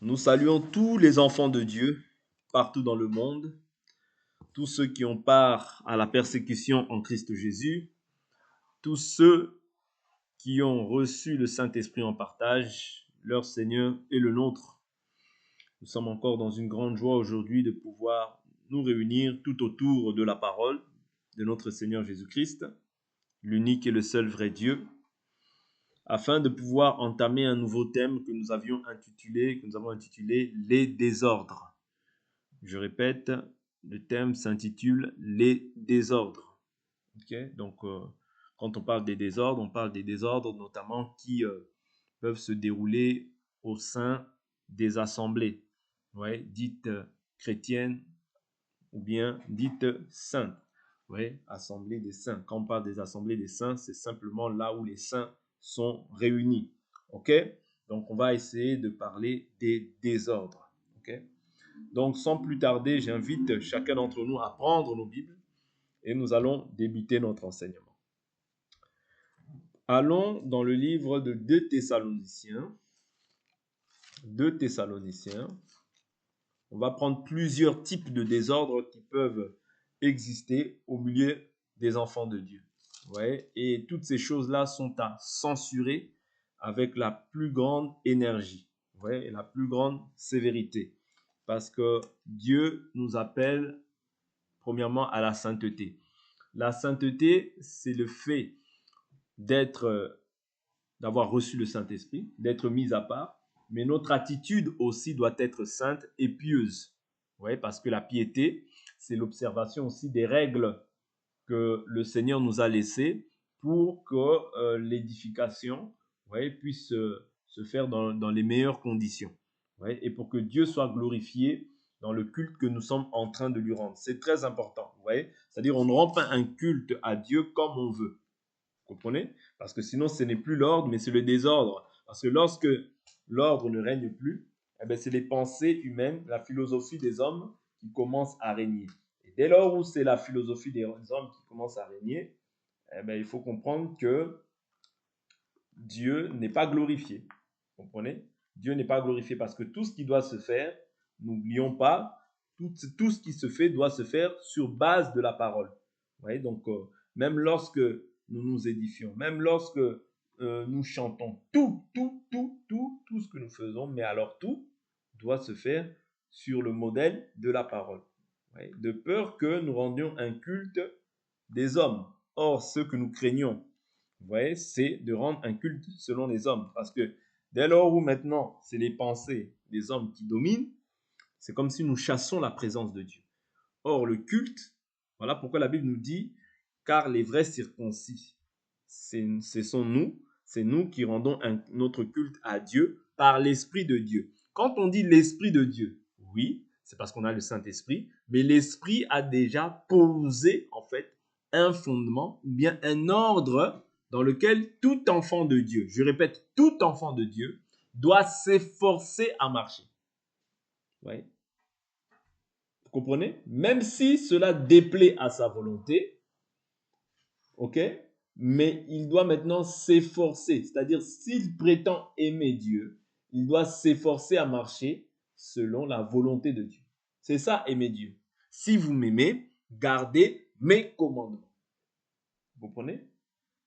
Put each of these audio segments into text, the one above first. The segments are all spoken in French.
Nous saluons tous les enfants de Dieu partout dans le monde, tous ceux qui ont part à la persécution en Christ Jésus, tous ceux qui ont reçu le Saint-Esprit en partage, leur Seigneur et le nôtre. Nous sommes encore dans une grande joie aujourd'hui de pouvoir nous réunir tout autour de la parole de notre Seigneur Jésus-Christ, l'unique et le seul vrai Dieu, afin de pouvoir entamer un nouveau thème que nous avons intitulé les désordres. Je répète, le thème s'intitule les désordres. Donc, quand on parle des désordres, on parle des désordres notamment qui peuvent se dérouler au sein des assemblées, dites chrétiennes ou bien dites saintes. Assemblée des saints. Quand on parle des assemblées des saints, c'est simplement là où les saints sont réunis. Donc, on va essayer de parler des désordres. Donc, sans plus tarder, j'invite chacun d'entre nous à prendre nos Bibles et nous allons débuter notre enseignement. Allons dans le livre de 2 Thessaloniciens. 2 Thessaloniciens. On va prendre plusieurs types de désordres qui peuvent exister au milieu des enfants de Dieu. Et toutes ces choses-là sont à censurer avec la plus grande énergie et la plus grande sévérité. Parce que Dieu nous appelle premièrement à la sainteté. La sainteté, c'est le fait d'avoir reçu le Saint-Esprit, d'être mis à part, mais notre attitude aussi doit être sainte et pieuse. Parce que la piété, c'est l'observation aussi des règles que le Seigneur nous a laissées pour que l'édification puisse se faire dans les meilleures conditions. Et pour que Dieu soit glorifié dans le culte que nous sommes en train de lui rendre. C'est très important. C'est-à-dire on ne rend pas un culte à Dieu comme on veut. Vous comprenez? Parce que sinon, ce n'est plus l'ordre, mais c'est le désordre. Parce que lorsque l'ordre ne règne plus, c'est les pensées humaines, la philosophie des hommes qui commencent à régner. Et dès lors où c'est la philosophie des hommes qui commence à régner, il faut comprendre que Dieu n'est pas glorifié. Vous comprenez? Dieu n'est pas glorifié parce que tout ce qui doit se faire, n'oublions pas, tout ce qui se fait doit se faire sur base de la parole. Donc, même lorsque nous nous édifions, même lorsque nous chantons, tout ce que nous faisons, mais alors tout doit se faire sur le modèle de la parole. De peur que nous rendions un culte des hommes. Or, ce que nous craignons, c'est de rendre un culte selon les hommes. Parce que dès lors où maintenant, c'est les pensées des hommes qui dominent, c'est comme si nous chassons la présence de Dieu. Or, le culte, voilà pourquoi la Bible nous dit, car les vrais circoncis, ce sont nous, c'est nous qui rendons notre culte à Dieu par l'Esprit de Dieu. Quand on dit l'Esprit de Dieu, oui, c'est parce qu'on a le Saint-Esprit, mais l'Esprit a déjà posé, en fait, un fondement, ou bien un ordre dans lequel tout enfant de Dieu, je répète, tout enfant de Dieu, doit s'efforcer à marcher. Vous comprenez? Même si cela déplaît à sa volonté, mais il doit maintenant s'efforcer. C'est-à-dire, s'il prétend aimer Dieu, il doit s'efforcer à marcher selon la volonté de Dieu. C'est ça, aimer Dieu. Si vous m'aimez, gardez mes commandements. Vous comprenez?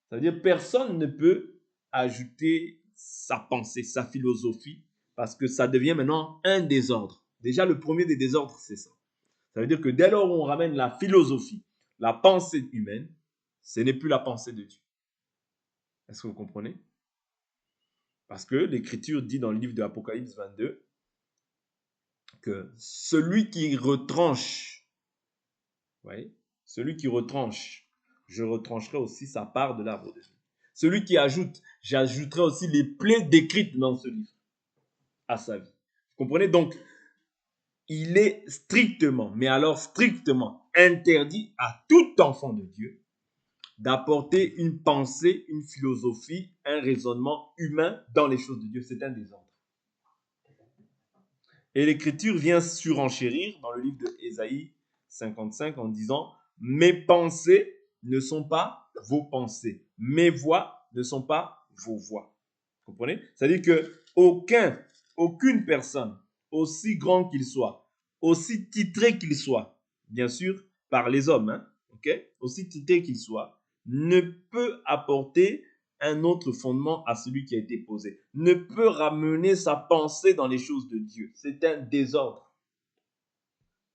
Ça veut dire personne ne peut ajouter sa pensée, sa philosophie, parce que ça devient maintenant un désordre. Déjà, le premier des désordres, c'est ça. Ça veut dire que dès lors où on ramène la philosophie, la pensée humaine, ce n'est plus la pensée de Dieu. Est-ce que vous comprenez? Parce que l'Écriture dit dans le livre de l'Apocalypse 22 que celui qui retranche, je retrancherai aussi sa part de l'arbre de vie. Celui qui ajoute, j'ajouterai aussi les plaies décrites dans ce livre à sa vie. Vous comprenez? Donc, il est strictement, mais alors strictement interdit à tout enfant de Dieu d'apporter une pensée, une philosophie, un raisonnement humain dans les choses de Dieu. C'est un désordre. Et l'Écriture vient surenchérir dans le livre de Ésaïe 55 en disant « Mes pensées ne sont pas vos pensées, mes voix ne sont pas vos voix. » Vous comprenez? C'est-à-dire qu'aucune personne aussi grand qu'il soit, aussi titré qu'il soit, bien sûr, par les hommes, hein, ok, aussi titré qu'il soit, ne peut apporter un autre fondement à celui qui a été posé, ne peut ramener sa pensée dans les choses de Dieu. C'est un désordre.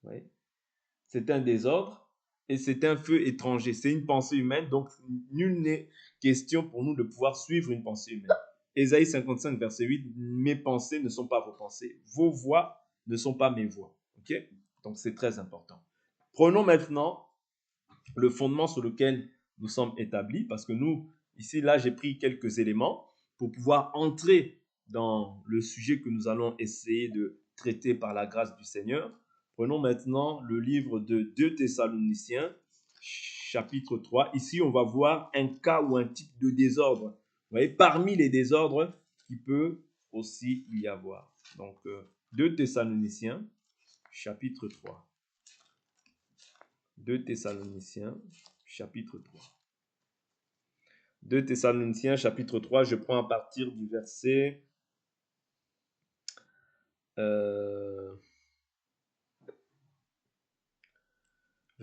Oui. C'est un désordre et c'est un feu étranger. C'est une pensée humaine, donc nul n'est question pour nous de pouvoir suivre une pensée humaine. Ésaïe 55, verset 8, mes pensées ne sont pas vos pensées, vos voix ne sont pas mes voix. Ok? Donc c'est très important. Prenons maintenant le fondement sur lequel nous sommes établis, parce que nous, ici, là, j'ai pris quelques éléments pour pouvoir entrer dans le sujet que nous allons essayer de traiter par la grâce du Seigneur. Prenons maintenant le livre de 2 Thessaloniciens, chapitre 3. Ici, on va voir un cas ou un type de désordre. Vous voyez, parmi les désordres qui peut aussi y avoir. Donc, 2 Thessaloniciens, chapitre 3. 2 Thessaloniciens, chapitre 3. 2 Thessaloniciens, chapitre 3, je prends à partir du verset... je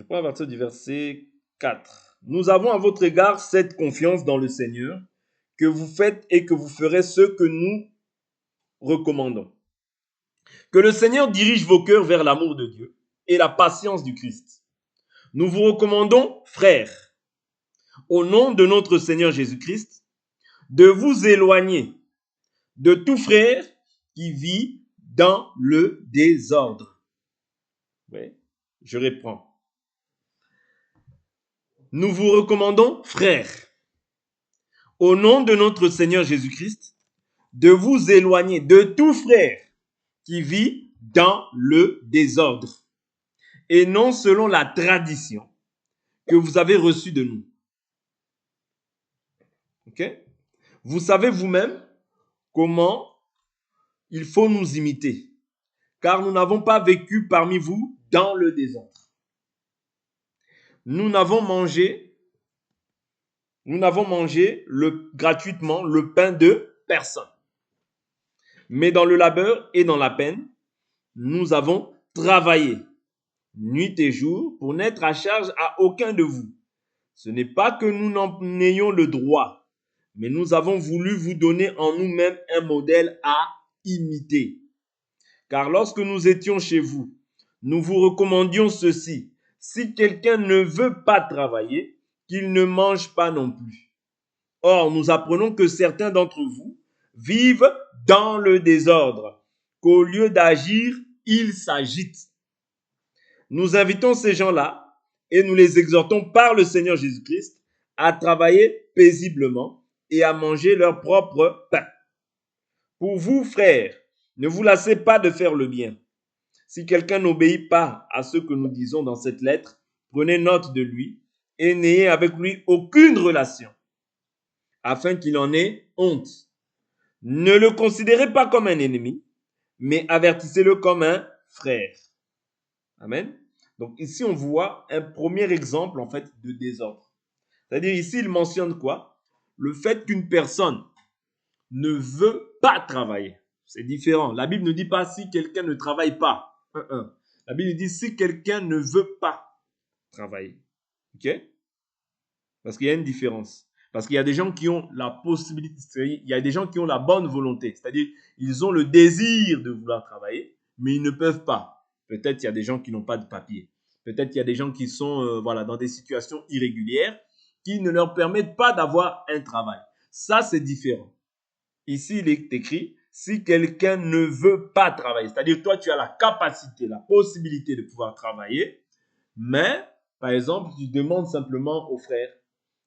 prends à partir du verset 4. Nous avons à votre égard cette confiance dans le Seigneur, que vous faites et que vous ferez ce que nous recommandons. Que le Seigneur dirige vos cœurs vers l'amour de Dieu et la patience du Christ. Nous vous recommandons, frères, au nom de notre Seigneur Jésus-Christ, de vous éloigner de tout frère qui vit dans le désordre. Oui, je reprends. Nous vous recommandons, frères, au nom de notre Seigneur Jésus-Christ, de vous éloigner de tout frère qui vit dans le désordre et non selon la tradition que vous avez reçue de nous. Ok? Vous savez vous-même comment il faut nous imiter, car nous n'avons pas vécu parmi vous dans le désordre. Nous n'avons mangé gratuitement le pain de personne. Mais dans le labeur et dans la peine, nous avons travaillé nuit et jour pour n'être à charge à aucun de vous. Ce n'est pas que nous n'en ayons le droit, mais nous avons voulu vous donner en nous-mêmes un modèle à imiter. Car lorsque nous étions chez vous, nous vous recommandions ceci. Si quelqu'un ne veut pas travailler, qu'il ne mange pas non plus. Or, nous apprenons que certains d'entre vous vivent dans le désordre, qu'au lieu d'agir, ils s'agitent. Nous invitons ces gens-là et nous les exhortons par le Seigneur Jésus-Christ à travailler paisiblement et à manger leur propre pain. Pour vous, frères, ne vous lassez pas de faire le bien. Si quelqu'un n'obéit pas à ce que nous disons dans cette lettre, prenez note de lui et n'ayez avec lui aucune relation, afin qu'il en ait honte. Ne le considérez pas comme un ennemi, mais avertissez-le comme un frère. Amen. Donc ici, on voit un premier exemple en fait de désordre. C'est-à-dire ici, il mentionne quoi? Le fait qu'une personne ne veut pas travailler. C'est différent. La Bible ne dit pas si quelqu'un ne travaille pas. La Bible dit si quelqu'un ne veut pas travailler. Ok? Parce qu'il y a une différence. Parce qu'il y a des gens qui ont la possibilité, il y a des gens qui ont la bonne volonté. C'est-à-dire, ils ont le désir de vouloir travailler, mais ils ne peuvent pas. Peut-être il y a des gens qui n'ont pas de papier. Peut-être il y a des gens qui sont dans des situations irrégulières qui ne leur permettent pas d'avoir un travail. Ça, c'est différent. Ici, il est écrit, si quelqu'un ne veut pas travailler, c'est-à-dire toi, tu as la capacité, la possibilité de pouvoir travailler, mais, par exemple, tu demandes simplement au frère,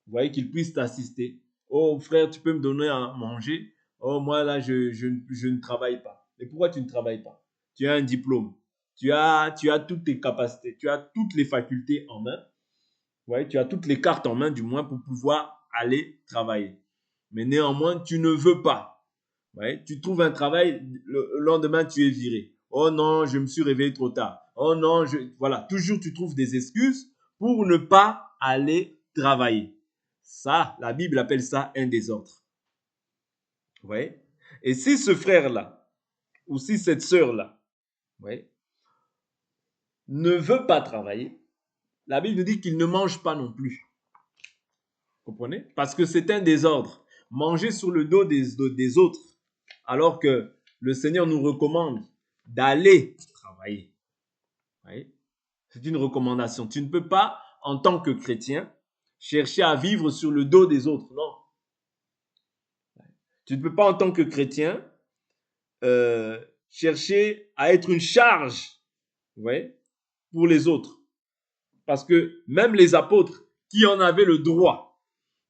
vous voyez, qu'il puisse t'assister. Oh, frère, tu peux me donner à manger? Oh, moi, là, je ne travaille pas. Mais pourquoi tu ne travailles pas? Tu as un diplôme. Tu as toutes tes capacités. Tu as toutes les facultés en main. Vous voyez, tu as toutes les cartes en main, du moins, pour pouvoir aller travailler. Mais néanmoins, tu ne veux pas. Vous voyez, tu trouves un travail, le lendemain, tu es viré. Oh non, je me suis réveillé trop tard. Oh non, voilà. Toujours, tu trouves des excuses pour ne pas aller travailler. Ça, la Bible appelle ça un désordre. Vous voyez? Et si ce frère-là, ou si cette sœur-là, ouais, ne veut pas travailler, la Bible nous dit qu'il ne mange pas non plus. Vous comprenez? Parce que c'est un désordre. Manger sur le dos des autres, alors que le Seigneur nous recommande d'aller travailler. Ouais. C'est une recommandation. Tu ne peux pas, en tant que chrétien, chercher à vivre sur le dos des autres. Non. Tu ne peux pas, en tant que chrétien, chercher à être une charge, ouais, pour les autres. Parce que même les apôtres qui en avaient le droit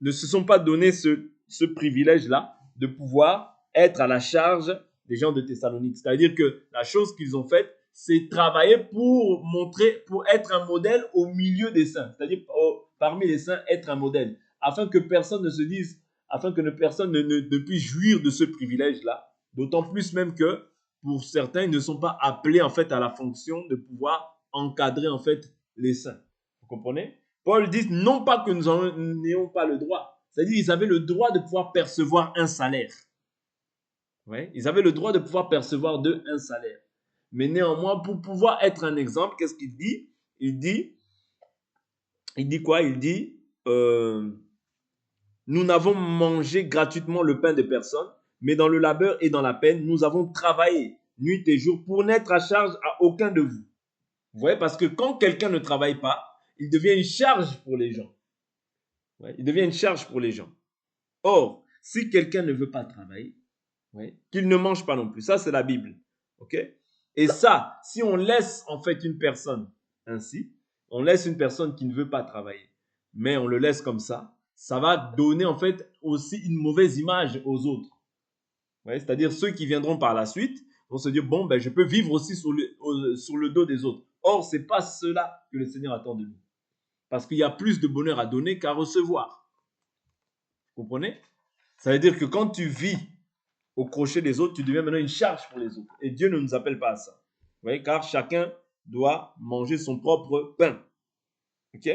ne se sont pas donné ce privilège-là de pouvoir être à la charge des gens de Thessalonique. C'est-à-dire que la chose qu'ils ont faite, c'est travailler pour montrer, pour être un modèle au milieu des saints. C'est-à-dire parmi les saints, être un modèle. Afin que personne ne se dise, afin que personne ne puisse jouir de ce privilège-là. D'autant plus même que pour certains, ils ne sont pas appelés en fait à la fonction de pouvoir encadrer en fait les saints. Vous comprenez? Paul dit non pas que nous n'ayons pas le droit, c'est-à-dire qu'ils avaient le droit de pouvoir percevoir un salaire. Ouais, ils avaient le droit de pouvoir percevoir un salaire. Mais néanmoins, pour pouvoir être un exemple, qu'est-ce qu'il dit? Il dit quoi? Il dit nous n'avons mangé gratuitement le pain de personne, mais dans le labeur et dans la peine, nous avons travaillé nuit et jour pour n'être à charge à aucun de vous. Vous voyez, parce que quand quelqu'un ne travaille pas, il devient une charge pour les gens. Ouais, il devient une charge pour les gens. Or, si quelqu'un ne veut pas travailler, ouais, qu'il ne mange pas non plus. Ça, c'est la Bible. Ok? Et ça, si on laisse en fait une personne ainsi, on laisse une personne qui ne veut pas travailler, mais on le laisse comme ça va donner en fait aussi une mauvaise image aux autres. Ouais, c'est-à-dire ceux qui viendront par la suite vont se dire, bon, ben, je peux vivre aussi sur le dos des autres. Or, ce n'est pas cela que le Seigneur attend de nous. Parce qu'il y a plus de bonheur à donner qu'à recevoir. Vous comprenez? Ça veut dire que quand tu vis au crochet des autres, tu deviens maintenant une charge pour les autres. Et Dieu ne nous appelle pas à ça. Vous voyez? Car chacun doit manger son propre pain. Ok?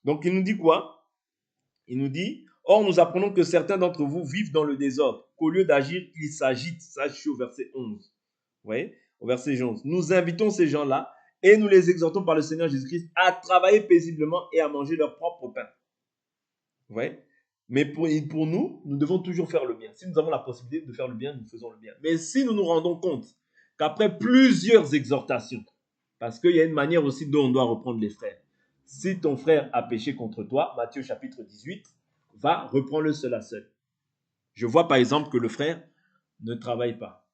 Donc, il nous dit quoi? Il nous dit, or nous apprenons que certains d'entre vous vivent dans le désordre, qu'au lieu d'agir, ils s'agitent. Ça, je suis au verset 11. Vous voyez? Au verset 11. Nous invitons ces gens-là et nous les exhortons par le Seigneur Jésus-Christ à travailler paisiblement et à manger leur propre pain. Vous voyez? Mais pour nous, nous devons toujours faire le bien. Si nous avons la possibilité de faire le bien, nous faisons le bien. Mais si nous nous rendons compte qu'après plusieurs exhortations, parce qu'il y a une manière aussi dont on doit reprendre les frères. Si ton frère a péché contre toi, Matthieu chapitre 18, va reprendre le seul à seul. Je vois par exemple que le frère ne travaille pas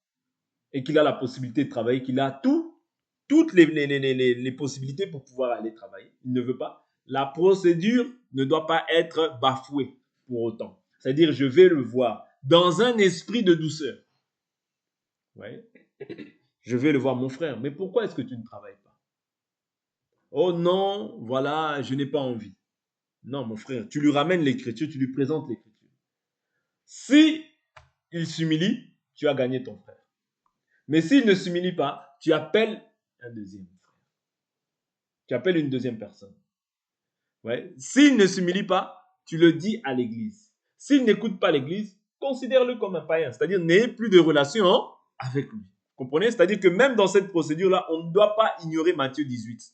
et qu'il a la possibilité de travailler, qu'il a toutes les possibilités pour pouvoir aller travailler. Il ne veut pas. La procédure ne doit pas être bafouée pour autant. C'est-à-dire, je vais le voir dans un esprit de douceur. Ouais. Je vais le voir, mon frère, mais pourquoi est-ce que tu ne travailles pas? Oh non, voilà, je n'ai pas envie. Non, mon frère, tu lui ramènes l'écriture, tu lui présentes l'écriture. Si il s'humilie, tu as gagné ton frère. Mais s'il ne s'humilie pas, tu appelles un deuxième frère. Tu appelles une deuxième personne. Ouais. S'il ne s'humilie pas, tu le dis à l'église. S'il n'écoute pas l'église, considère-le comme un païen. C'est-à-dire, n'ayez plus de relation avec lui. Vous comprenez? C'est-à-dire que même dans cette procédure-là, on ne doit pas ignorer Matthieu 18.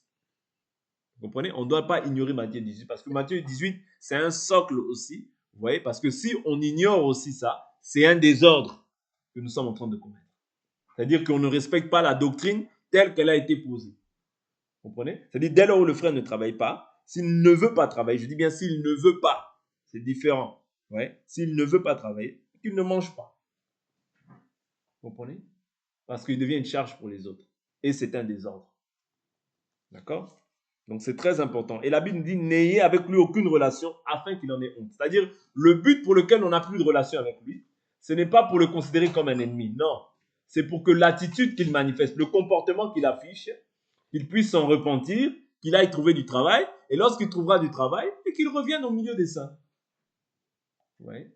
Vous comprenez? On ne doit pas ignorer Matthieu 18 parce que Matthieu 18, c'est un socle aussi. Vous voyez? Parce que si on ignore aussi ça, c'est un désordre que nous sommes en train de commettre. C'est-à-dire qu'on ne respecte pas la doctrine telle qu'elle a été posée. Vous comprenez? C'est-à-dire dès lors où le frère ne travaille pas, s'il ne veut pas travailler, je dis bien s'il ne veut pas, c'est différent. Ouais? S'il ne veut pas travailler, qu'il ne mange pas. Vous comprenez? Parce qu'il devient une charge pour les autres. Et c'est un désordre. D'accord? Donc c'est très important. Et la Bible nous dit, n'ayez avec lui aucune relation afin qu'il en ait honte. C'est-à-dire, le but pour lequel on n'a plus de relation avec lui, ce n'est pas pour le considérer comme un ennemi. Non. C'est pour que l'attitude qu'il manifeste, le comportement qu'il affiche, qu'il puisse s'en repentir, qu'il aille trouver du travail, et lorsqu'il trouvera du travail, et qu'il revienne au milieu des saints. Ouais.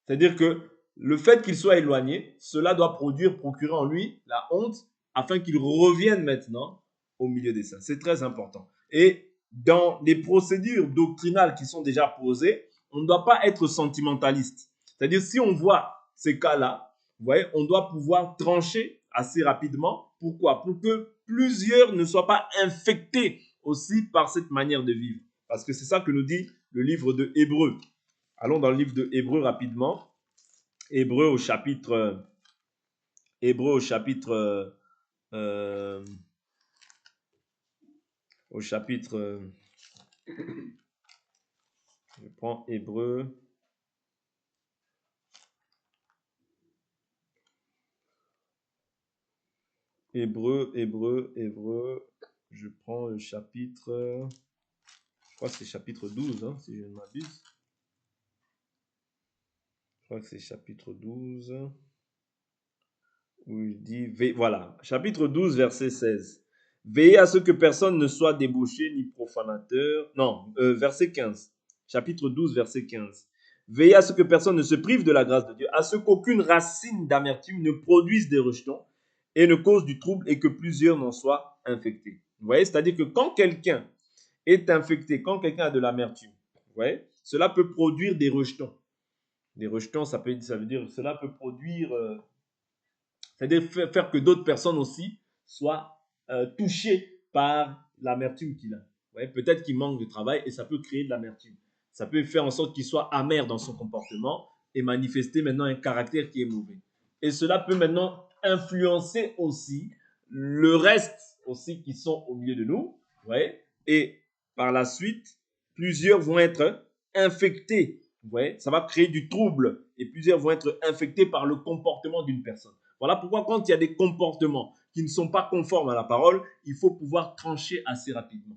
C'est-à-dire que le fait qu'il soit éloigné, cela doit procurer en lui la honte, afin qu'il revienne maintenant au milieu des saints. C'est très important. Et dans les procédures doctrinales qui sont déjà posées, on ne doit pas être sentimentaliste. C'est-à-dire, si on voit ces cas-là, vous voyez, on doit pouvoir trancher assez rapidement. Pourquoi? Pour que plusieurs ne soient pas infectés aussi par cette manière de vivre. Parce que c'est ça que nous dit le livre de Hébreux. Allons dans le livre de Hébreux rapidement. Hébreux au chapitre... Hébreux au chapitre... au chapitre... je prends Hébreux... Hébreux, je prends le chapitre, je crois que c'est chapitre 12, hein, si je ne m'abuse. Je crois que c'est chapitre 12, où il dit, voilà, chapitre 12, verset 16. Veillez à ce que personne ne soit débauché ni profanateur. Non, verset 15. Chapitre 12, verset 15. Veillez à ce que personne ne se prive de la grâce de Dieu, à ce qu'aucune racine d'amertume ne produise des rejetons et ne cause du trouble et que plusieurs n'en soient infectés. Vous voyez, c'est-à-dire que quand quelqu'un est infecté, quand quelqu'un a de l'amertume, vous voyez, cela peut produire des rejetons. Des rejetons, ça veut dire, cela peut produire, c'est-à-dire faire que d'autres personnes aussi soient touchées par l'amertume qu'il a. Vous voyez, peut-être qu'il manque de travail et ça peut créer de l'amertume. Ça peut faire en sorte qu'il soit amer dans son comportement et manifester maintenant un caractère qui est mauvais. Et cela peut maintenant influencer aussi le reste aussi qui sont au milieu de nous. Vous voyez, et par la suite, plusieurs vont être infectés. Vous voyez, ça va créer du trouble et plusieurs vont être infectés par le comportement d'une personne. Voilà pourquoi quand il y a des comportements qui ne sont pas conformes à la parole, il faut pouvoir trancher assez rapidement.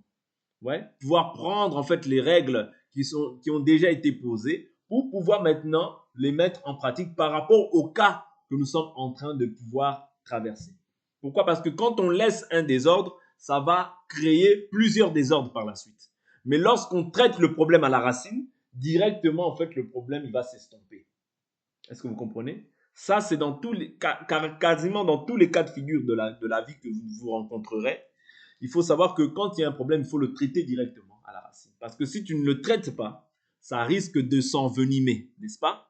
Ouais, pouvoir prendre en fait les règles qui ont déjà été posées pour pouvoir maintenant les mettre en pratique par rapport au cas que nous sommes en train de pouvoir traverser. Pourquoi? Parce que quand on laisse un désordre, ça va créer plusieurs désordres par la suite. Mais lorsqu'on traite le problème à la racine, directement en fait le problème il va s'estomper. Est-ce que vous comprenez? Ça, c'est dans tous les, quasiment dans tous les cas de figure de la vie que vous rencontrerez. Il faut savoir que quand il y a un problème, il faut le traiter directement à la racine. Parce que si tu ne le traites pas, ça risque de s'envenimer, n'est-ce pas?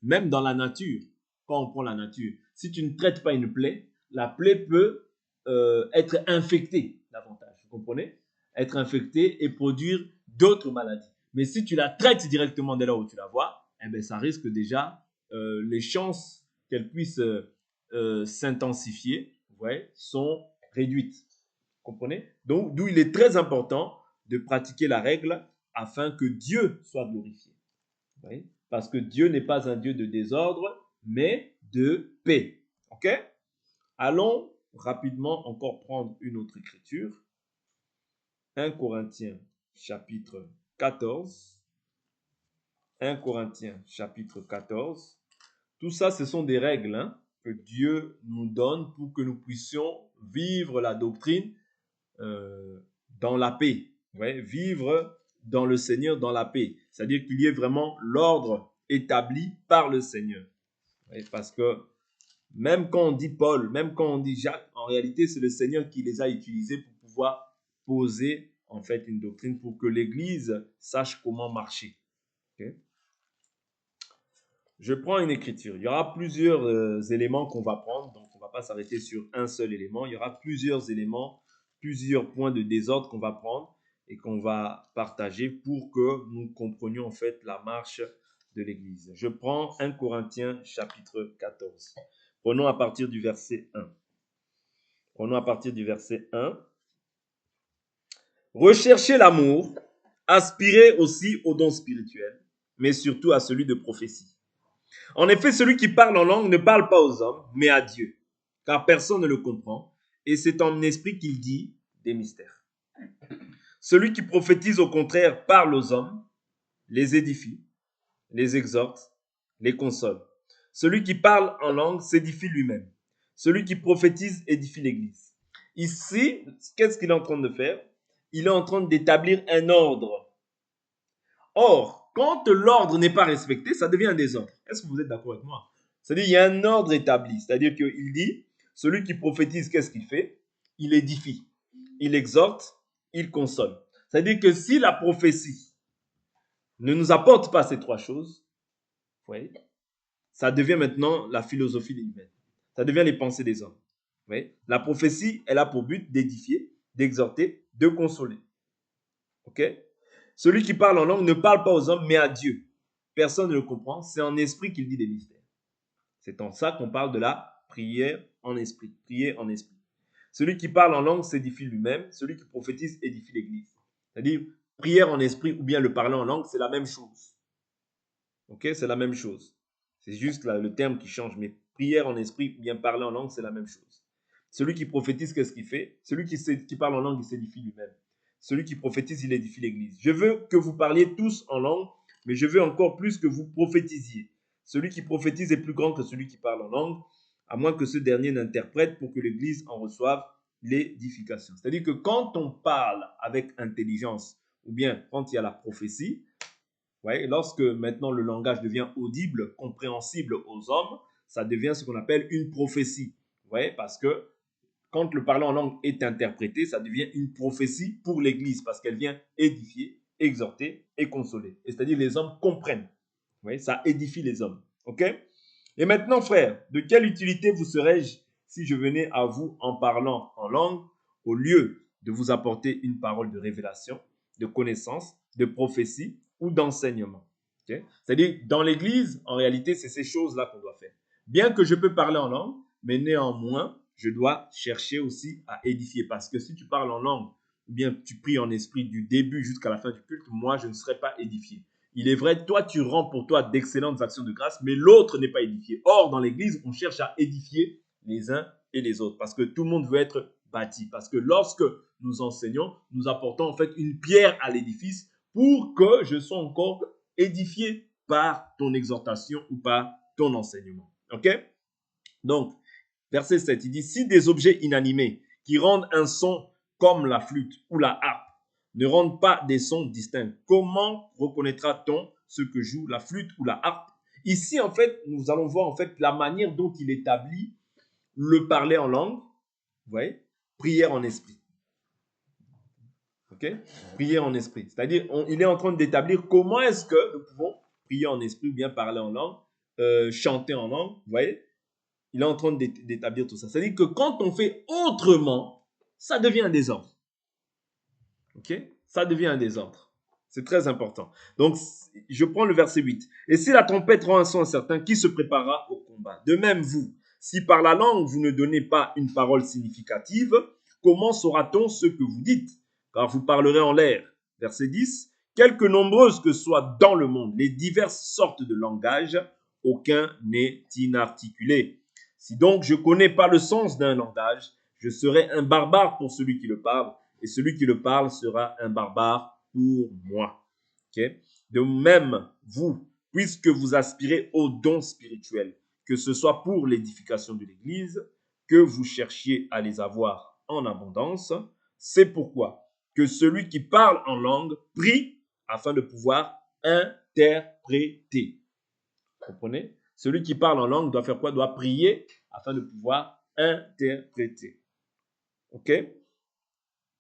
Même dans la nature, quand on prend la nature, si tu ne traites pas une plaie, la plaie peut être infectée davantage. Vous comprenez? Être infectée et produire d'autres maladies. Mais si tu la traites directement dès là où tu la vois, eh bien, ça risque déjà les chances qu'elle puisse s'intensifier, sont réduites. Vous comprenez? Donc, d'où il est très important de pratiquer la règle afin que Dieu soit glorifié. Vous voyez? Parce que Dieu n'est pas un Dieu de désordre, mais de paix. Ok? Allons rapidement encore prendre une autre écriture. 1 Corinthiens chapitre 14. 1 Corinthiens chapitre 14. Tout ça, ce sont des règles que Dieu nous donne pour que nous puissions vivre la doctrine dans la paix. Ouais, vivre dans le Seigneur dans la paix. C'est-à-dire qu'il y ait vraiment l'ordre établi par le Seigneur. Ouais, parce que même quand on dit Paul, même quand on dit Jacques, en réalité, c'est le Seigneur qui les a utilisés pour pouvoir poser en fait une doctrine pour que l'Église sache comment marcher. Okay? Je prends une écriture. Il y aura plusieurs éléments qu'on va prendre, donc on ne va pas s'arrêter sur un seul élément. Il y aura plusieurs éléments, plusieurs points de désordre qu'on va prendre et qu'on va partager pour que nous comprenions en fait la marche de l'Église. Je prends 1 Corinthiens chapitre 14. Prenons à partir du verset 1. Prenons à partir du verset 1. Recherchez l'amour, aspirez aussi aux dons spirituels, mais surtout à celui de prophétie. En effet, celui qui parle en langue ne parle pas aux hommes, mais à Dieu, car personne ne le comprend, et c'est en esprit qu'il dit des mystères. Celui qui prophétise, au contraire, parle aux hommes, les édifie, les exhorte, les console. Celui qui parle en langue s'édifie lui-même. Celui qui prophétise édifie l'Église. Ici, qu'est-ce qu'il est en train de faire? Il est en train d'établir un ordre. Or, quand l'ordre n'est pas respecté, ça devient un désordre. Est-ce que vous êtes d'accord avec moi? C'est-à-dire qu'il y a un ordre établi. C'est-à-dire qu'il dit, celui qui prophétise, qu'est-ce qu'il fait? Il édifie, il exhorte, il console. C'est-à-dire que si la prophétie ne nous apporte pas ces trois choses, vous voyez, ça devient maintenant la philosophie humaine. Ça devient les pensées des hommes. Oui. La prophétie, elle a pour but d'édifier, d'exhorter, de consoler. Ok? Celui qui parle en langue ne parle pas aux hommes, mais à Dieu. Personne ne le comprend. C'est en esprit qu'il dit des mystères. C'est en ça qu'on parle de la prière en esprit. Prier en esprit. Celui qui parle en langue s'édifie lui-même. Celui qui prophétise édifie l'Église. C'est-à-dire, prière en esprit ou bien le parler en langue, c'est la même chose. Ok? C'est la même chose. C'est juste là, le terme qui change. Mais prière en esprit ou bien parler en langue, c'est la même chose. Celui qui prophétise, qu'est-ce qu'il fait? Celui qui parle en langue, il s'édifie lui-même. Celui qui prophétise, il édifie l'Église. Je veux que vous parliez tous en langue, mais je veux encore plus que vous prophétisiez. Celui qui prophétise est plus grand que celui qui parle en langue, à moins que ce dernier n'interprète pour que l'Église en reçoive l'édification. C'est-à-dire que quand on parle avec intelligence, ou bien quand il y a la prophétie, ouais, lorsque maintenant le langage devient audible, compréhensible aux hommes, ça devient ce qu'on appelle une prophétie. Ouais, parce que quand le parler en langue est interprété, ça devient une prophétie pour l'Église parce qu'elle vient édifier, exhorter et consoler. C'est-à-dire les hommes comprennent. Oui, ça édifie les hommes. OK? Et maintenant, frère, de quelle utilité vous serais-je si je venais à vous en parlant en langue au lieu de vous apporter une parole de révélation, de connaissance, de prophétie ou d'enseignement? Okay? C'est-à-dire, dans l'Église, en réalité, c'est ces choses-là qu'on doit faire. Bien que je peux parler en langue, mais néanmoins, je dois chercher aussi à édifier. Parce que si tu parles en langue, ou bien tu pries en esprit du début jusqu'à la fin du culte, moi, je ne serai pas édifié. Il est vrai, toi, tu rends pour toi d'excellentes actions de grâce, mais l'autre n'est pas édifié. Or, dans l'Église, on cherche à édifier les uns et les autres, parce que tout le monde veut être bâti. Parce que lorsque nous enseignons, nous apportons en fait une pierre à l'édifice pour que je sois encore édifié par ton exhortation ou par ton enseignement. OK? Donc, verset 7, il dit, si des objets inanimés qui rendent un son comme la flûte ou la harpe ne rendent pas des sons distincts, comment reconnaîtra-t-on ce que joue la flûte ou la harpe? Ici, en fait, nous allons voir en fait la manière dont il établit le parler en langue, vous voyez, prière en esprit. Ok? Prière en esprit. C'est-à-dire, il est en train d'établir comment est-ce que nous pouvons prier en esprit ou bien parler en langue, chanter en langue, vous voyez? Il est en train d'établir tout ça. C'est-à-dire que quand on fait autrement, ça devient un désordre. Ok? Ça devient un désordre. C'est très important. Donc, je prends le verset 8. Et si la trompette rend un son incertain, qui se préparera au combat? De même, vous, si par la langue vous ne donnez pas une parole significative, comment saura-t-on ce que vous dites? Car vous parlerez en l'air. Verset 10. Quelque nombreuses que soient dans le monde les diverses sortes de langages, aucun n'est inarticulé. Si donc je connais pas le sens d'un langage, je serai un barbare pour celui qui le parle, et celui qui le parle sera un barbare pour moi. Okay? De même, vous, puisque vous aspirez aux dons spirituels, que ce soit pour l'édification de l'Église, que vous cherchiez à les avoir en abondance, c'est pourquoi que celui qui parle en langue prie afin de pouvoir interpréter. Vous comprenez? Celui qui parle en langue doit faire quoi? Doit prier afin de pouvoir interpréter. OK?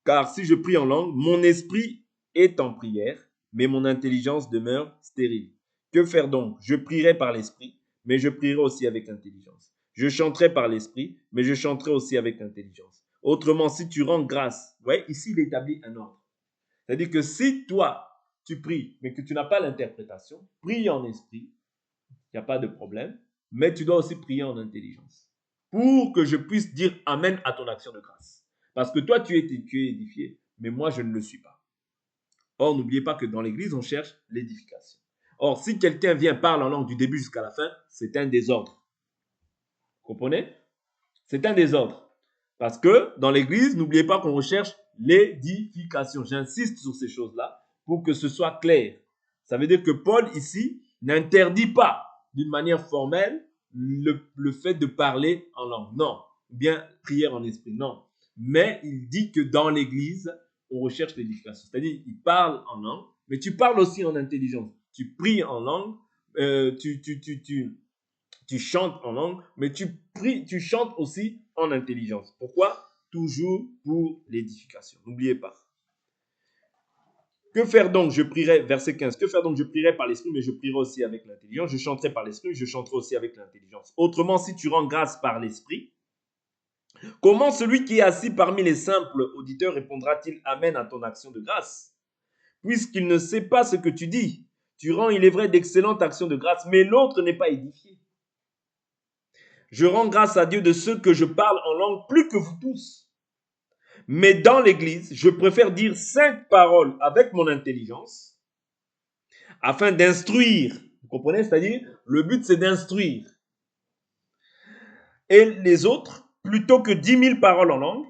Car si je prie en langue, mon esprit est en prière, mais mon intelligence demeure stérile. Que faire donc? Je prierai par l'esprit, mais je prierai aussi avec intelligence. Je chanterai par l'esprit, mais je chanterai aussi avec intelligence. Autrement, si tu rends grâce, ouais, ici il établit un ordre. C'est-à-dire que si toi, tu pries, mais que tu n'as pas l'interprétation, prie en esprit, il n'y a pas de problème, mais tu dois aussi prier en intelligence pour que je puisse dire Amen à ton action de grâce. Parce que toi, tu es édifié, mais moi, je ne le suis pas. Or, n'oubliez pas que dans l'Église, on cherche l'édification. Or, si quelqu'un vient parler en langue du début jusqu'à la fin, c'est un désordre. Vous comprenez? C'est un désordre. Parce que dans l'Église, n'oubliez pas qu'on recherche l'édification. J'insiste sur ces choses-là pour que ce soit clair. Ça veut dire que Paul, ici, n'interdit pas d'une manière formelle le fait de parler en langue. Non. Bien prière en esprit. Non. Mais il dit que dans l'Église, on recherche l'édification. C'est-à-dire, il parle en langue, mais tu parles aussi en intelligence. Tu pries en langue, tu chantes en langue, mais tu chantes aussi en intelligence. Pourquoi? Toujours pour l'édification. N'oubliez pas. Que faire donc? Je prierai, verset 15. Que faire donc? Je prierai par l'esprit, mais je prierai aussi avec l'intelligence. Je chanterai par l'esprit, je chanterai aussi avec l'intelligence. Autrement, si tu rends grâce par l'esprit, Comment celui qui est assis parmi les simples auditeurs répondra-t-il Amen à ton action de grâce? Puisqu'il ne sait pas ce que tu dis. Tu rends, il est vrai, d'excellentes actions de grâce, mais l'autre n'est pas édifié. Je rends grâce à Dieu de ce que je parle en langue plus que vous tous. Mais dans l'église, je préfère dire 5 paroles avec mon intelligence afin d'instruire. Vous comprenez? C'est-à-dire, le but, c'est d'instruire. Et les autres, plutôt que 10 000 paroles en langue.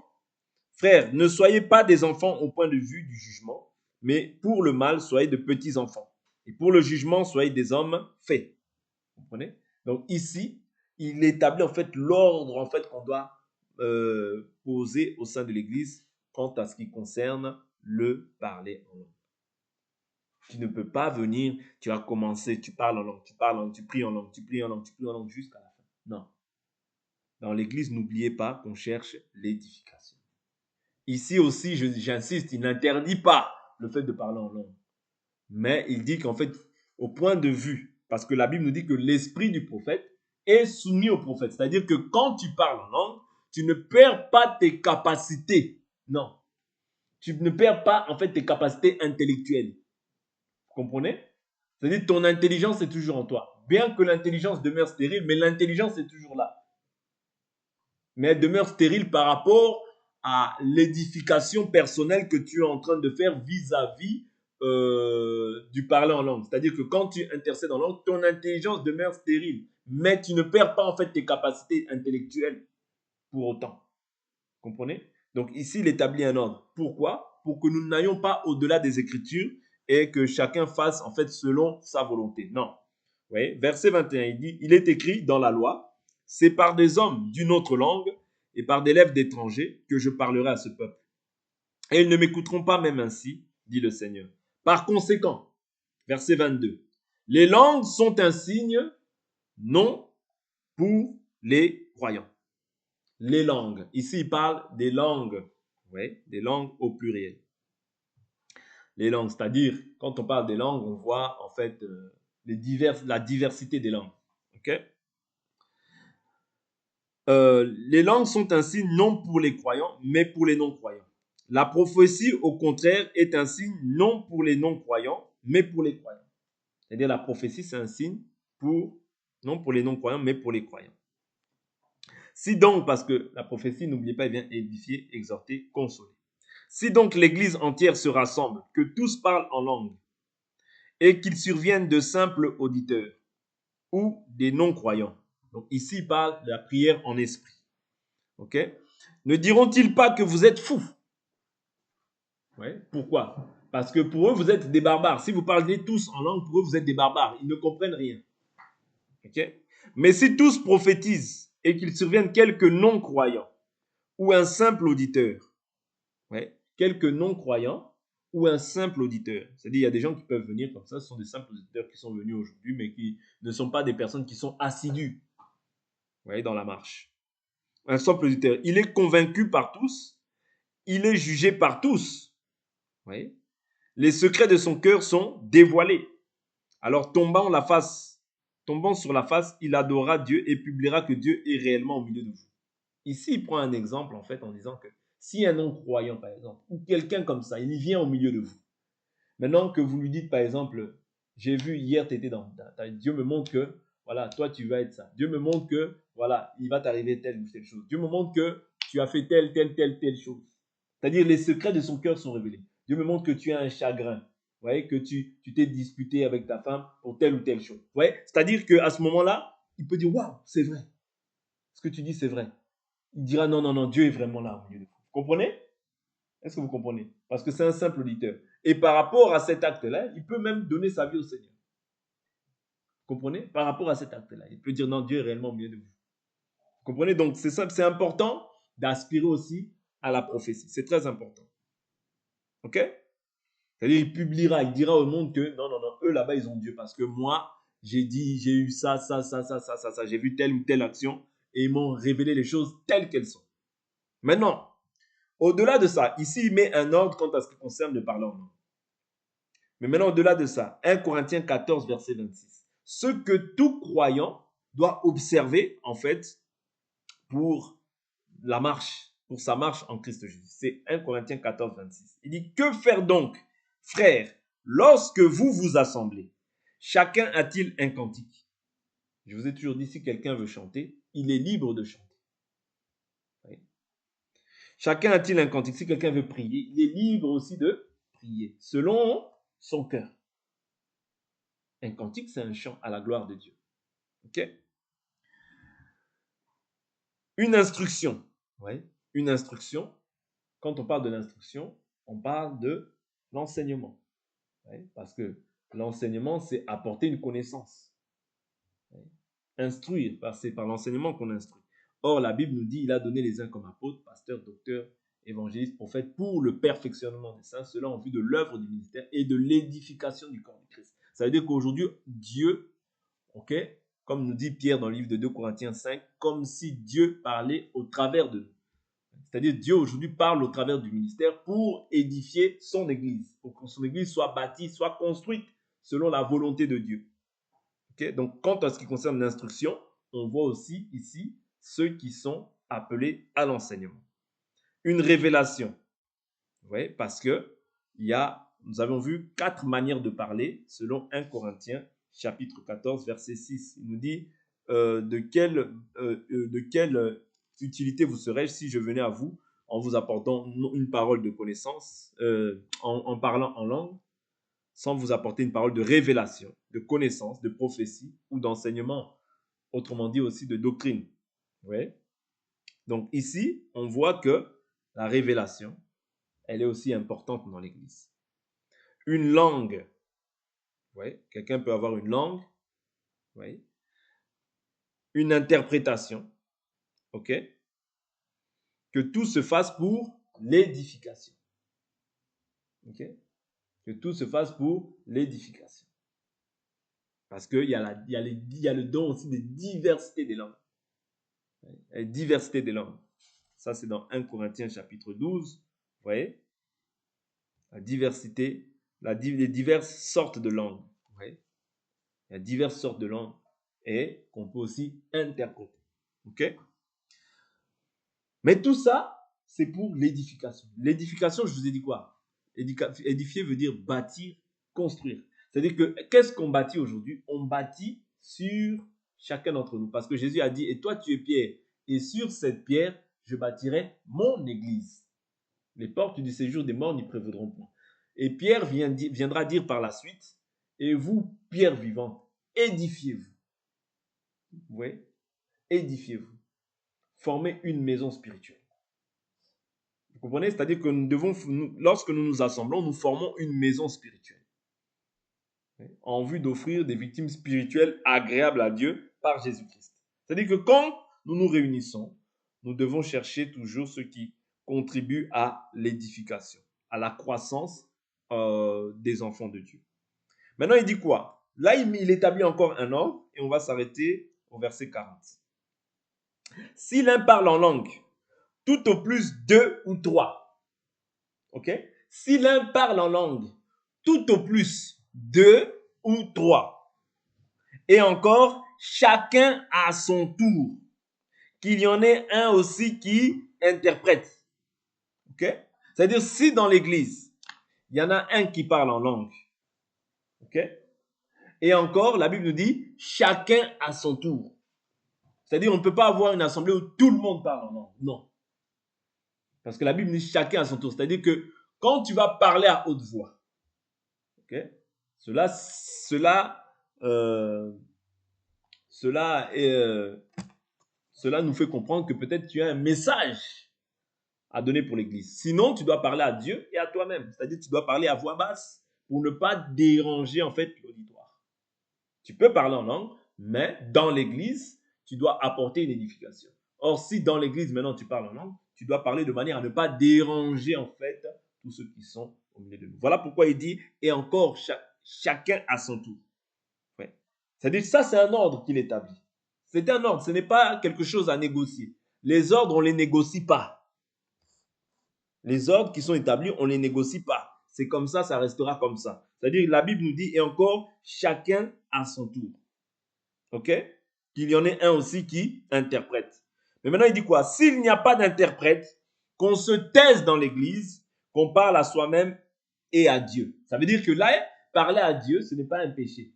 Frères, ne soyez pas des enfants au point de vue du jugement, mais pour le mal, soyez de petits enfants. Et pour le jugement, soyez des hommes faits. Vous comprenez? Donc ici, il établit en fait l'ordre en fait qu'on doit poser au sein de l'Église quant à ce qui concerne le parler en langue. Tu ne peux pas venir, tu vas commencer, tu parles en langue, tu parles en langue, tu pries en langue, tu pries en langue, tu pries en langue jusqu'à la fin. Non. Dans l'Église, n'oubliez pas qu'on cherche l'édification. Ici aussi, j'insiste, il n'interdit pas le fait de parler en langue. Mais il dit qu'en fait, au point de vue, parce que la Bible nous dit que l'esprit du prophète est soumis au prophète. C'est-à-dire que quand tu parles en langue, tu ne perds pas tes capacités. Non. Tu ne perds pas en fait tes capacités intellectuelles. Vous comprenez? C'est-à-dire que ton intelligence est toujours en toi. Bien que l'intelligence demeure stérile, mais l'intelligence est toujours là. Mais elle demeure stérile par rapport à l'édification personnelle que tu es en train de faire vis-à-vis du parler en langue. C'est-à-dire que quand tu intercèdes en langue, ton intelligence demeure stérile. Mais tu ne perds pas en fait tes capacités intellectuelles pour autant. Vous comprenez? Donc ici, il établit un ordre. Pourquoi? Pour que nous n'ayons pas au-delà des Écritures et que chacun fasse en fait selon sa volonté. Non. Oui, verset 21, il dit, il est écrit dans la loi, c'est par des hommes d'une autre langue et par des lèvres d'étrangers que je parlerai à ce peuple. Et ils ne m'écouteront pas même ainsi, dit le Seigneur. Par conséquent, verset 22, les langues sont un signe non pour les croyants. Les langues. Ici, il parle des langues. Oui, des langues au pluriel. Les langues, c'est-à-dire, quand on parle des langues, on voit en fait la diversité des langues. Ok? Les langues sont un signe non pour les croyants, mais pour les non-croyants. La prophétie, au contraire, est un signe non pour les non-croyants, mais pour les croyants. C'est-à-dire la prophétie, c'est un signe non pour les non-croyants, mais pour les croyants. Si donc, parce que la prophétie, n'oubliez pas, elle vient édifier, exhorter, consoler. Si donc l'Église entière se rassemble, que tous parlent en langue, et qu'ils surviennent de simples auditeurs ou des non-croyants. Donc ici, il parle de la prière en esprit. Ok? Ne diront-ils pas que vous êtes fous? Ouais. Pourquoi? Parce que pour eux, vous êtes des barbares. Si vous parlez tous en langue, pour eux, vous êtes des barbares. Ils ne comprennent rien. Ok? Mais si tous prophétisent et qu'il survienne quelques non-croyants ou un simple auditeur, ouais, quelques non-croyants ou un simple auditeur. C'est-à-dire, il y a des gens qui peuvent venir comme ça, ce sont des simples auditeurs qui sont venus aujourd'hui, mais qui ne sont pas des personnes qui sont assidues, ouais, dans la marche. Un simple auditeur, il est convaincu par tous, il est jugé par tous. Ouais. Les secrets de son cœur sont dévoilés. Alors, tombant sur la face, il adorera Dieu et publiera que Dieu est réellement au milieu de vous. Ici, il prend un exemple, en fait, en disant que si un non-croyant, par exemple, ou quelqu'un comme ça, il vient au milieu de vous, maintenant que vous lui dites, par exemple, j'ai vu hier, tu étais Dieu me montre que, voilà, toi, tu vas être ça. Dieu me montre que, voilà, il va t'arriver telle ou telle chose. Dieu me montre que tu as fait telle chose. C'est-à-dire, les secrets de son cœur sont révélés. Dieu me montre que tu as un chagrin. Vous voyez, que tu t'es disputé avec ta femme pour telle ou telle chose. Vous voyez, c'est-à-dire qu'à ce moment-là, il peut dire, waouh, c'est vrai. Ce que tu dis, c'est vrai. Il dira, non, non, non, Dieu est vraiment là au milieu de vous. Vous comprenez? Est-ce que vous comprenez? Parce que c'est un simple auditeur. Et par rapport à cet acte-là, il peut même donner sa vie au Seigneur. Vous comprenez? Par rapport à cet acte-là, il peut dire non, Dieu est réellement au milieu de vous. Vous comprenez? Donc c'est simple, c'est important d'aspirer aussi à la prophétie. C'est très important. Ok? C'est-à-dire, il publiera, il dira au monde que non, non, non, eux là-bas, ils ont Dieu. Parce que moi, j'ai dit, j'ai eu ça, j'ai vu telle ou telle action et ils m'ont révélé les choses telles qu'elles sont. Maintenant, au-delà de ça, ici, il met un ordre quant à ce qui concerne le parler en langue. Mais maintenant, au-delà de ça, 1 Corinthiens 14, verset 26. Ce que tout croyant doit observer, en fait, pour la marche, pour sa marche en Christ Jésus. C'est 1 Corinthiens 14, 26. Il dit, que faire donc, frères, lorsque vous vous assemblez? Chacun a-t-il un cantique? Je vous ai toujours dit, si quelqu'un veut chanter, il est libre de chanter. Oui. Chacun a-t-il un cantique? Si quelqu'un veut prier, il est libre aussi de prier, selon son cœur. Un cantique, c'est un chant à la gloire de Dieu. Ok? Une instruction. Oui. Une instruction. Quand on parle de l'instruction, on parle de l'enseignement. Oui. Parce que l'enseignement, c'est apporter une connaissance. Oui. Instruire, c'est par l'enseignement qu'on instruit. Or, la Bible nous dit, il a donné les uns comme apôtres, pasteurs, docteurs, évangélistes, prophètes, pour le perfectionnement des saints, cela en vue de l'œuvre du ministère et de l'édification du corps de Christ. Ça veut dire qu'aujourd'hui, Dieu, ok, comme nous dit Pierre dans le livre de 2 Corinthiens 5, comme si Dieu parlait au travers de nous. C'est-à-dire Dieu aujourd'hui parle au travers du ministère pour édifier son Église, pour que son Église soit bâtie, soit construite selon la volonté de Dieu. Okay? Donc, quant à ce qui concerne l'instruction, on voit aussi ici ceux qui sont appelés à l'enseignement. Une révélation, ouais, parce que nous avons vu 4 manières de parler selon 1 Corinthiens chapitre 14 verset 6. Il nous dit de quelle utilité vous serais-je si je venais à vous en vous apportant une parole de connaissance, en parlant en langue, sans vous apporter une parole de révélation, de connaissance, de prophétie ou d'enseignement, autrement dit aussi de doctrine. Ouais. Donc ici, on voit que la révélation, elle est aussi importante dans l'Église. Une langue, ouais, quelqu'un peut avoir une langue, ouais. Une interprétation, ok, que tout se fasse pour l'édification, ok, que tout se fasse pour l'édification. Parce qu'il y a le don aussi de diversité des langues. La diversité des langues. Ça, c'est dans 1 Corinthiens chapitre 12. Vous voyez? La diversité, les diverses sortes de langues. Vous voyez? Il y a diverses sortes de langues et qu'on peut aussi interpréter. Ok? Mais tout ça, c'est pour l'édification. L'édification, je vous ai dit quoi? Édifier veut dire bâtir, construire. C'est-à-dire que qu'est-ce qu'on bâtit aujourd'hui? On bâtit sur chacun d'entre nous. Parce que Jésus a dit, et toi tu es pierre, et sur cette pierre, je bâtirai mon église. Les portes du séjour des morts n'y prévaudront point. Et Pierre viendra dire par la suite, et vous, pierre vivante, édifiez-vous. Vous voyez? Édifiez-vous. Formez une maison spirituelle. Vous comprenez? C'est-à-dire que lorsque nous nous assemblons, nous formons une maison spirituelle en vue d'offrir des victimes spirituelles agréables à Dieu par Jésus-Christ. C'est-à-dire que quand nous nous réunissons, nous devons chercher toujours ce qui contribue à l'édification, à la croissance des enfants de Dieu. Maintenant, il dit quoi? Là, il établit encore un ordre et on va s'arrêter au verset 40. Si l'un parle en langue, tout au plus 2 ou 3. Ok? Si l'un parle en langue, tout au plus 2 ou 3. Et encore, chacun à son tour. Qu'il y en ait un aussi qui interprète. Ok? C'est-à-dire, si dans l'église, il y en a un qui parle en langue. Ok? Et encore, la Bible nous dit, chacun à son tour. C'est-à-dire, on ne peut pas avoir une assemblée où tout le monde parle en langue. Non. Parce que la Bible dit chacun à son tour. C'est-à-dire que quand tu vas parler à haute voix, okay, cela nous fait comprendre que peut-être tu as un message à donner pour l'Église. Sinon, tu dois parler à Dieu et à toi-même. C'est-à-dire que tu dois parler à voix basse pour ne pas déranger en fait l'auditoire. Tu peux parler en langue, mais dans l'Église, tu dois apporter une édification. Or, si dans l'Église, maintenant, tu parles en langue, tu dois parler de manière à ne pas déranger en fait tous ceux qui sont au milieu de nous. Voilà pourquoi il dit, et encore, chacun à son tour. Ouais. C'est-à-dire, ça, c'est un ordre qu'il établit. C'est un ordre, ce n'est pas quelque chose à négocier. Les ordres, on ne les négocie pas. Les ordres qui sont établis, on ne les négocie pas. C'est comme ça restera comme ça. C'est-à-dire, la Bible nous dit, et encore, chacun à son tour. Ok? Qu'il y en ait un aussi qui interprète. Mais maintenant, il dit quoi? S'il n'y a pas d'interprète, qu'on se taise dans l'église, qu'on parle à soi-même et à Dieu. Ça veut dire que là, parler à Dieu, ce n'est pas un péché.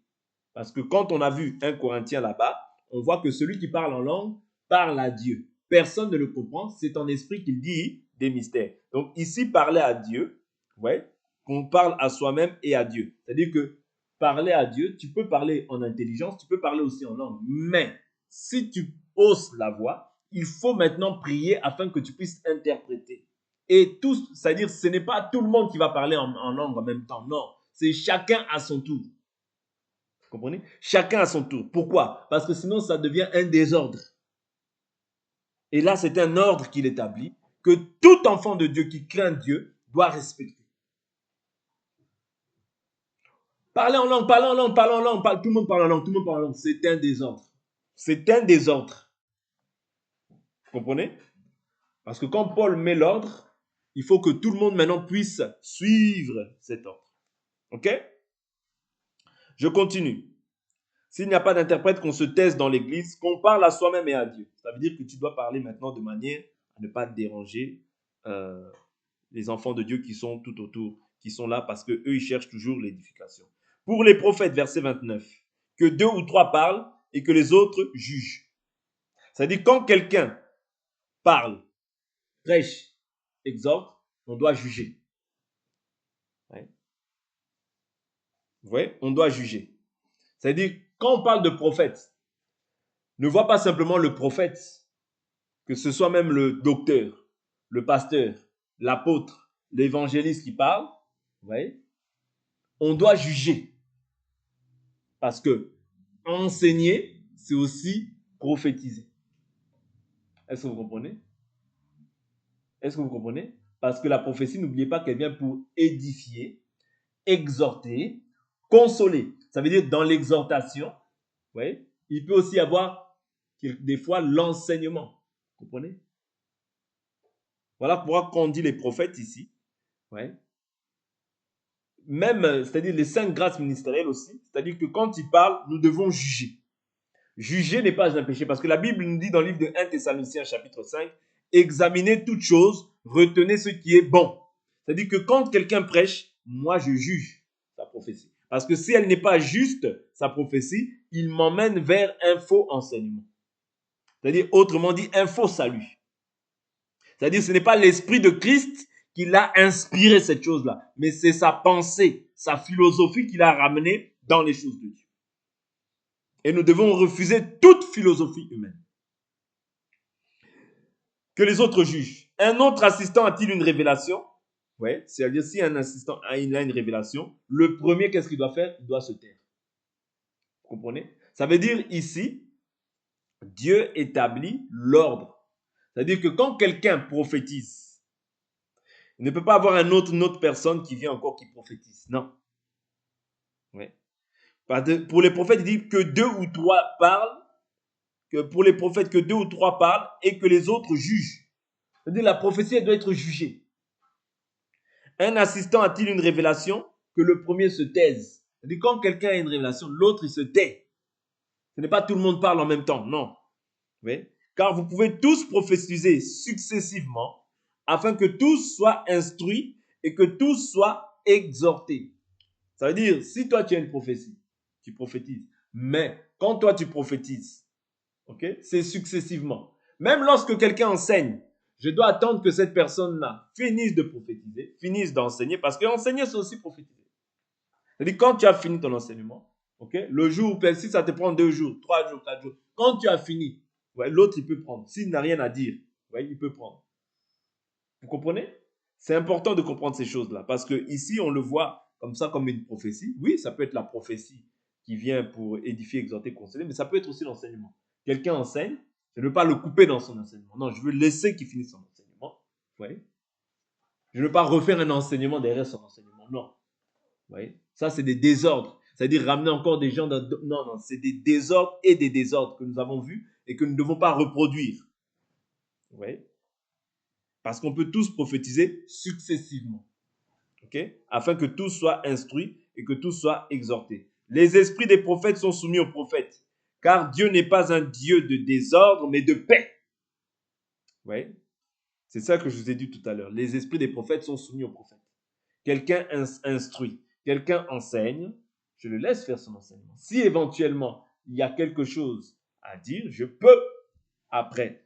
Parce que quand on a vu 1 Corinthiens là-bas, on voit que celui qui parle en langue parle à Dieu. Personne ne le comprend, c'est ton esprit qui dit des mystères. Donc ici, parler à Dieu, ouais, qu'on parle à soi-même et à Dieu. C'est-à-dire que parler à Dieu, tu peux parler en intelligence, tu peux parler aussi en langue. Mais si tu hausses la voix, il faut maintenant prier afin que tu puisses interpréter. Et tout, c'est-à-dire, ce n'est pas tout le monde qui va parler en langue en même temps. Non, c'est chacun à son tour. Vous comprenez? Chacun à son tour. Pourquoi? Parce que sinon, ça devient un désordre. Et là, c'est un ordre qu'il établit que tout enfant de Dieu qui craint Dieu doit respecter. Parler en langue, parler en langue, parler en langue, tout le monde parle en langue, tout le monde parle en langue. C'est un désordre. C'est un désordre. Vous comprenez? Parce que quand Paul met l'ordre, il faut que tout le monde maintenant puisse suivre cet ordre. OK? Je continue. S'il n'y a pas d'interprète, qu'on se taise dans l'église, qu'on parle à soi-même et à Dieu. Ça veut dire que tu dois parler maintenant de manière à ne pas déranger les enfants de Dieu qui sont tout autour, qui sont là parce qu'eux, ils cherchent toujours l'édification. Pour les prophètes, verset 29, que 2 ou 3 parlent et que les autres jugent. C'est-à-dire quand quelqu'un parle, prêche, exhorte, on doit juger. Ouais. Vous voyez? On doit juger. C'est-à-dire, quand on parle de prophète, ne vois pas simplement le prophète, que ce soit même le docteur, le pasteur, l'apôtre, l'évangéliste qui parle, vous voyez? On doit juger. Parce que enseigner, c'est aussi prophétiser. Est-ce que vous comprenez? Est-ce que vous comprenez? Parce que la prophétie, n'oubliez pas qu'elle vient pour édifier, exhorter, consoler. Ça veut dire dans l'exhortation, ouais, il peut aussi y avoir des fois l'enseignement. Vous comprenez? Voilà pourquoi quand on dit les prophètes ici, ouais, même, c'est-à-dire les 5 grâces ministérielles aussi, c'est-à-dire que quand ils parlent, nous devons juger. Juger n'est pas un péché, parce que la Bible nous dit dans le livre de 1 Thessaloniciens chapitre 5, examinez toutes choses, retenez ce qui est bon. C'est-à-dire que quand quelqu'un prêche, moi je juge sa prophétie. Parce que si elle n'est pas juste, sa prophétie, il m'emmène vers un faux enseignement. C'est-à-dire, autrement dit, un faux salut. C'est-à-dire, ce n'est pas l'esprit de Christ qui l'a inspiré cette chose-là, mais c'est sa pensée, sa philosophie qui l'a ramené dans les choses de Dieu. Et nous devons refuser toute philosophie humaine. Que les autres jugent. Un autre assistant a-t-il une révélation? Oui, c'est-à-dire si un assistant a une révélation, le premier, qu'est-ce qu'il doit faire? Il doit se taire. Vous comprenez? Ça veut dire ici, Dieu établit l'ordre. C'est-à-dire que quand quelqu'un prophétise, il ne peut pas avoir une autre personne qui vient encore qui prophétise. Non. Oui. Pour les prophètes, il dit que 2 ou 3 parlent, que pour les prophètes, que 2 ou 3 parlent et que les autres jugent. C'est-à-dire la prophétie, elle doit être jugée. Un assistant a-t-il une révélation? Que le premier se taise. C'est-à-dire quand quelqu'un a une révélation, l'autre il se tait. Ce n'est pas tout le monde parle en même temps, non. Oui. Car vous pouvez tous prophétiser successivement afin que tous soient instruits et que tous soient exhortés. Ça veut dire, si toi tu as une prophétie, tu prophétises. Mais quand toi tu prophétises, okay, c'est successivement. Même lorsque quelqu'un enseigne, je dois attendre que cette personne-là finisse de prophétiser, finisse d'enseigner, parce que enseigner, c'est aussi prophétiser. C'est-à-dire, quand tu as fini ton enseignement, okay, le jour où, si ça te prend 2 jours, 3 jours, 4 jours, quand tu as fini, ouais, l'autre, il peut prendre. S'il n'a rien à dire, ouais, il peut prendre. Vous comprenez? C'est important de comprendre ces choses-là, parce que ici, on le voit comme ça, comme une prophétie. Oui, ça peut être la prophétie qui vient pour édifier, exhorter, consoler, mais ça peut être aussi l'enseignement. Quelqu'un enseigne, je ne veux pas le couper dans son enseignement. Non, je veux laisser qu'il finisse son enseignement. Vous voyez? Je ne veux pas refaire un enseignement derrière son enseignement. Non. Vous voyez? Ça, c'est des désordres. C'est-à-dire ramener encore des gens dans... Non, non, c'est des désordres et des désordres que nous avons vus et que nous ne devons pas reproduire. Vous voyez? Parce qu'on peut tous prophétiser successivement. Okay? Afin que tous soient instruits et que tous soient exhortés. Les esprits des prophètes sont soumis aux prophètes. Car Dieu n'est pas un Dieu de désordre, mais de paix. Ouais. C'est ça que je vous ai dit tout à l'heure. Les esprits des prophètes sont soumis aux prophètes. Quelqu'un instruit, quelqu'un enseigne, je le laisse faire son enseignement. Si éventuellement il y a quelque chose à dire, je peux, après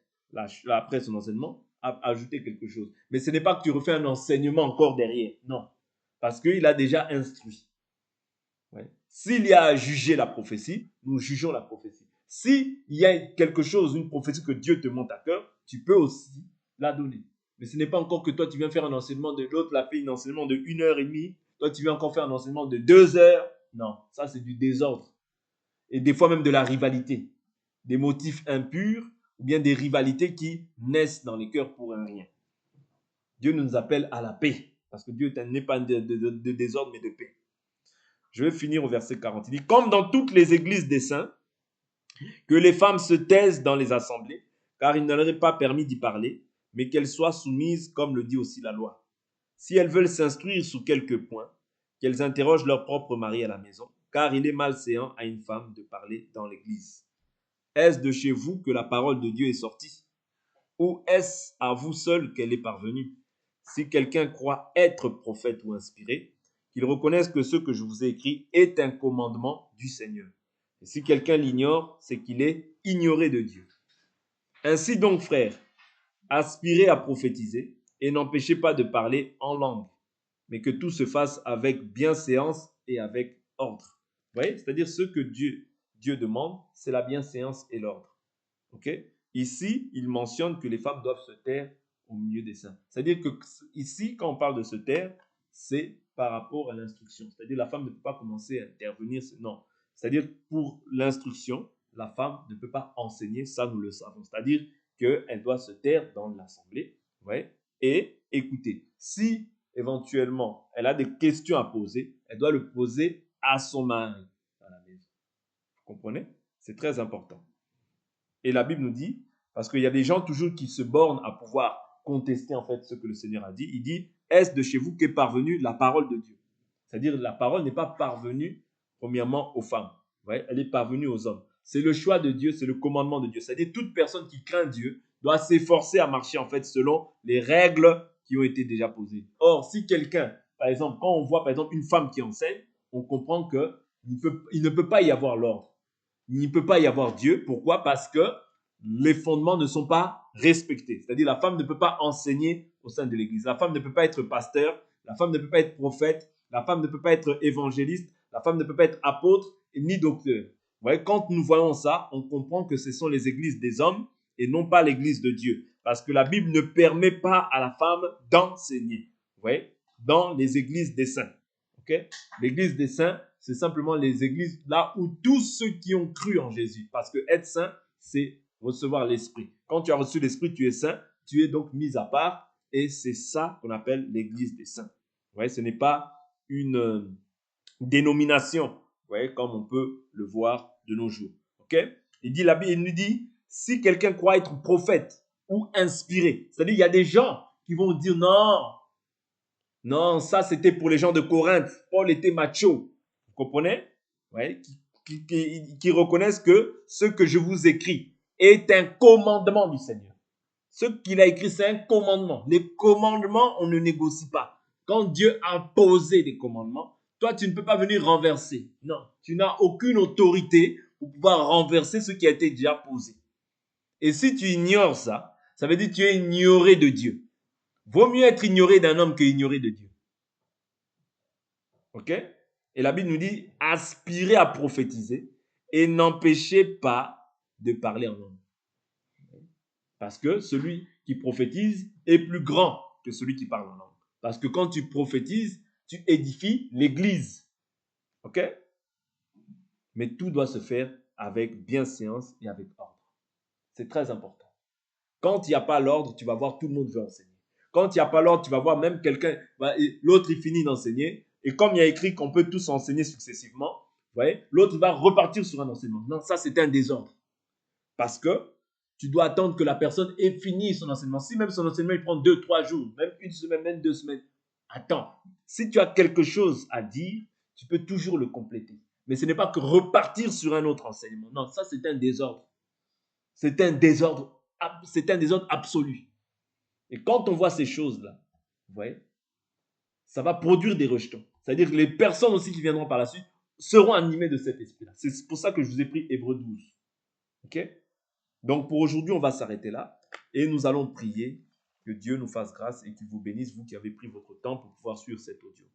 son enseignement, ajouter quelque chose. Mais ce n'est pas que tu refais un enseignement encore derrière. Non. Parce qu'il a déjà instruit. Ouais. S'il y a à juger la prophétie, nous jugeons la prophétie. S'il y a quelque chose, une prophétie que Dieu te monte à cœur, tu peux aussi la donner. Mais ce n'est pas encore que toi, tu viens faire un enseignement de l'autre, la fait un enseignement de 1h30. Toi, tu viens encore faire un enseignement de 2 heures. Non, ça, c'est du désordre. Et des fois même de la rivalité. Des motifs impurs ou bien des rivalités qui naissent dans les cœurs pour un rien. Dieu nous appelle à la paix. Parce que Dieu n'est pas de désordre, mais de paix. Je vais finir au verset 40. Il dit, comme dans toutes les églises des saints, que les femmes se taisent dans les assemblées, car il ne leur est pas permis d'y parler, mais qu'elles soient soumises, comme le dit aussi la loi. Si elles veulent s'instruire sur quelques points, qu'elles interrogent leur propre mari à la maison, car il est malséant à une femme de parler dans l'église. Est-ce de chez vous que la parole de Dieu est sortie? Ou est-ce à vous seul qu'elle est parvenue? Si quelqu'un croit être prophète ou inspiré, qu'il reconnaisse que ce que je vous ai écrit est un commandement du Seigneur. Et si quelqu'un l'ignore, c'est qu'il est ignoré de Dieu. Ainsi donc, frères, aspirez à prophétiser et n'empêchez pas de parler en langue, mais que tout se fasse avec bienséance et avec ordre. Vous voyez? C'est-à-dire ce que Dieu demande, c'est la bienséance et l'ordre. Ok? Ici, il mentionne que les femmes doivent se taire au milieu des saints. C'est-à-dire que ici, quand on parle de se taire, c'est par rapport à l'instruction. C'est-à-dire la femme ne peut pas commencer à intervenir. Non. C'est-à-dire pour l'instruction, la femme ne peut pas enseigner, ça nous le savons. C'est-à-dire qu'elle doit se taire dans l'assemblée, ouais, et écouter. Si éventuellement elle a des questions à poser, elle doit le poser à son mari à la maison. Vous comprenez? C'est très important. Et la Bible nous dit, parce qu'il y a des gens toujours qui se bornent à pouvoir contester en fait ce que le Seigneur a dit, il dit, est-ce de chez vous qu'est parvenue la parole de Dieu? C'est-à-dire la parole n'est pas parvenue premièrement aux femmes, ouais, elle est parvenue aux hommes. C'est le choix de Dieu, c'est le commandement de Dieu. C'est-à-dire toute personne qui craint Dieu doit s'efforcer à marcher en fait selon les règles qui ont été déjà posées. Or, si quelqu'un, par exemple, quand on voit par exemple une femme qui enseigne, on comprend qu'il ne peut pas y avoir l'ordre. Il ne peut pas y avoir Dieu. Pourquoi? Parce que les fondements ne sont pas respectés. C'est-à-dire la femme ne peut pas enseigner au sein de l'Église. La femme ne peut pas être pasteur. La femme ne peut pas être prophète. La femme ne peut pas être évangéliste. La femme ne peut pas être apôtre ni docteur. Vous voyez, quand nous voyons ça, on comprend que ce sont les églises des hommes et non pas l'église de Dieu. Parce que la Bible ne permet pas à la femme d'enseigner. Vous voyez, dans les églises des saints. Okay? L'église des saints, c'est simplement les églises là où tous ceux qui ont cru en Jésus, parce que être saint, c'est recevoir l'Esprit. Quand tu as reçu l'Esprit, tu es saint, tu es donc mis à part, et c'est ça qu'on appelle l'église des saints. Vous voyez, ce n'est pas une dénomination, vous voyez, comme on peut le voir de nos jours. Ok? La Bible nous dit, si quelqu'un croit être prophète ou inspiré, c'est-à-dire il y a des gens qui vont dire non, ça c'était pour les gens de Corinthe. Paul était macho. Vous comprenez? Ouais, qui reconnaissent que ce que je vous écris est un commandement du Seigneur. Ce qu'il a écrit, c'est un commandement. Les commandements, on ne négocie pas. Quand Dieu a posé des commandements, toi, tu ne peux pas venir renverser. Non, tu n'as aucune autorité pour pouvoir renverser ce qui a été déjà posé. Et si tu ignores ça, ça veut dire que tu es ignoré de Dieu. Vaut mieux être ignoré d'un homme que ignoré de Dieu. Ok? Et la Bible nous dit, aspirez à prophétiser et n'empêchez pas de parler en langue. Parce que celui qui prophétise est plus grand que celui qui parle en langue. Parce que quand tu prophétises, tu édifies l'église. Ok? Mais tout doit se faire avec bienséance et avec ordre. C'est très important. Quand il n'y a pas l'ordre, tu vas voir tout le monde veut enseigner. Quand il n'y a pas l'ordre, tu vas voir même quelqu'un, l'autre il finit d'enseigner, et comme il y a écrit qu'on peut tous enseigner successivement, vous voyez, l'autre va repartir sur un enseignement. Non, ça c'est un désordre. Parce que tu dois attendre que la personne ait fini son enseignement. Si même son enseignement il prend 2, 3 jours, même une semaine, même 2 semaines, attends. Si tu as quelque chose à dire, tu peux toujours le compléter. Mais ce n'est pas que repartir sur un autre enseignement. Non, ça c'est un désordre. C'est un désordre absolu. Et quand on voit ces choses-là, vous voyez, ça va produire des rejetons. C'est-à-dire que les personnes aussi qui viendront par la suite seront animées de cet esprit-là. C'est pour ça que je vous ai pris Hébreux 12. OK? Donc pour aujourd'hui, on va s'arrêter là et nous allons prier que Dieu nous fasse grâce et qu'il vous bénisse, vous qui avez pris votre temps pour pouvoir suivre cet audio.